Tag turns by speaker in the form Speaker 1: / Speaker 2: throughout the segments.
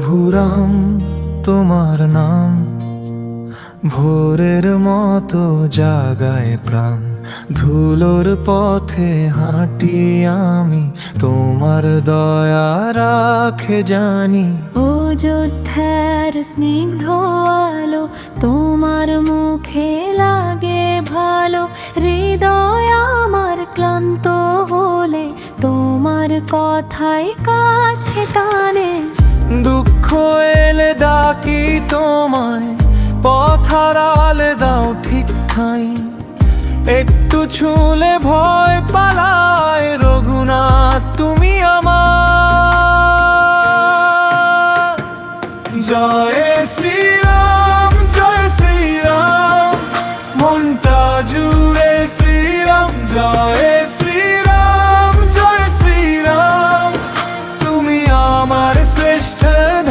Speaker 1: প্রভু রাম তোমার নাম ভোরের মতো জাগায় প্রাণ। ধুলোর পথে হাঁটি আমি, তোমার দয়া রাখে জানি।
Speaker 2: অযোধ্যার স্নিগ্ধ আলো তোমার মুখে লাগে ভালো। হৃদয় আমার ক্লান্ত হলে তোমার কথাই কাছে টানে।
Speaker 1: দুঃখ এলে ডাকি তোমায়, পথ হারালে দাও ঠিক ঠাই। একটু ছুলে ভয় পালায়, রঘুনাথ তুমি আমার। জয় শ্রীরাম জয় শ্রীরাম, মনটা জুড়ে শ্রীরাম। জয় শ্রীরাম জয় শ্রীরাম, তুমি আমার শ্রেষ্ঠ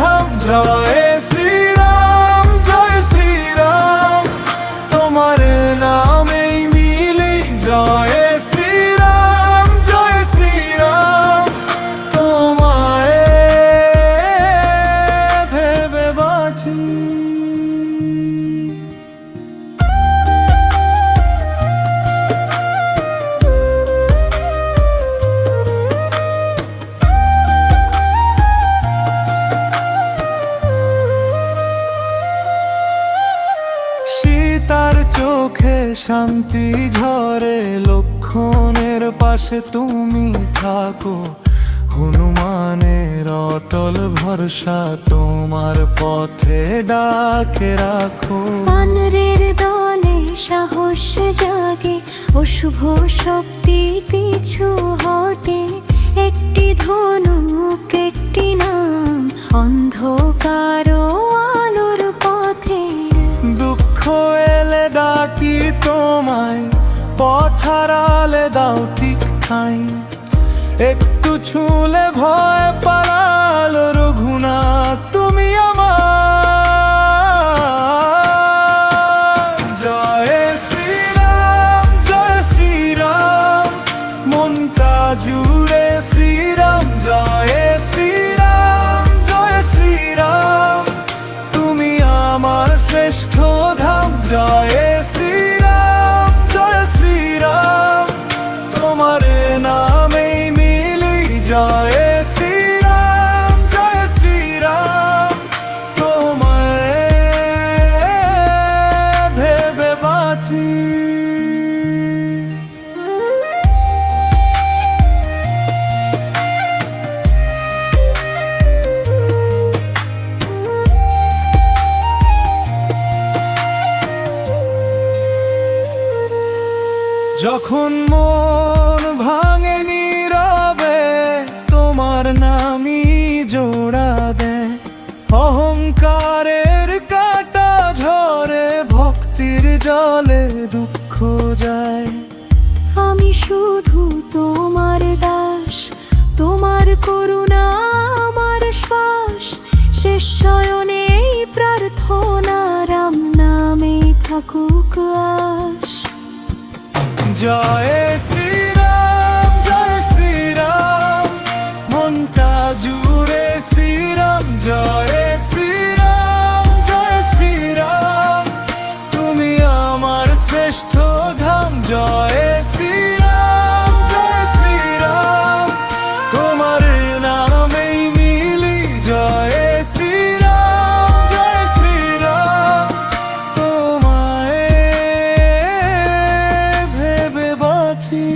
Speaker 1: ধাম। জয় শ্রীরাম জয় শ্রীরাম, তোমার নামেই মিলি। জয় শ্রীরাম জয় শ্রীরাম, তোমায় ভেবে বাঁচি। সীতার চোখে শান্তি ঝরে, লক্ষণের পাশে তুমি থাকো। হনুমানের অটল ভরসা, তোমার পথে ডাকে রাখো।
Speaker 2: বানরের দলে সাহস জাগে, অশুভ শক্তি পিছু হটে। একটি ধনুক একটি নাম, অন্ধকার ও আলোর পথে।
Speaker 1: দুঃখ এলে ডাকি তোমায়, পথ হারালে দাও ঠিক ঠাই। একটু ছুলে ভয় পালালো, রঘুনাথ তুমি আমার। জয় শ্রীরাম জয় শ্রীরাম, মনটা জুড়ে শ্রীরাম। জয় শ্রীরাম জয় শ্রীরাম, তুমি আমার শ্রেষ্ঠ ধাম। জয় শ্রীরাম জয় শ্রীরাম, তোমার নামেই মিলি। জয় শ্রীরাম জয় শ্রীরাম, তোমায় ভেবে বাঁচি। যখন মন ভাঙে নীরবে, তোমার নামই জোড়া দেয়। অহংকারের কাটা ঝরে, ভক্তির জলে দুঃখ যায়।
Speaker 2: আমি শুধু তোমার দাস, তোমার করুণা আমার শ্বাস। শেষ শয়নে এই প্রার্থনা, রাম নামে থাকুক আস।
Speaker 1: জয় শ্রীরাম জয় শ্রীরাম, মনটা জুড়ে শ্রীরাম। জয় শ্রীরাম জয় শ্রীরাম, তুমি আমার শ্রেষ্ঠ ধাম। জয় শ্রীরাম জয় শ্রীরাম, তোমার নামেই মিলি। জয় শ্রীরাম জয় শ্রীরাম, তোমায় ভেবে বাঁচি।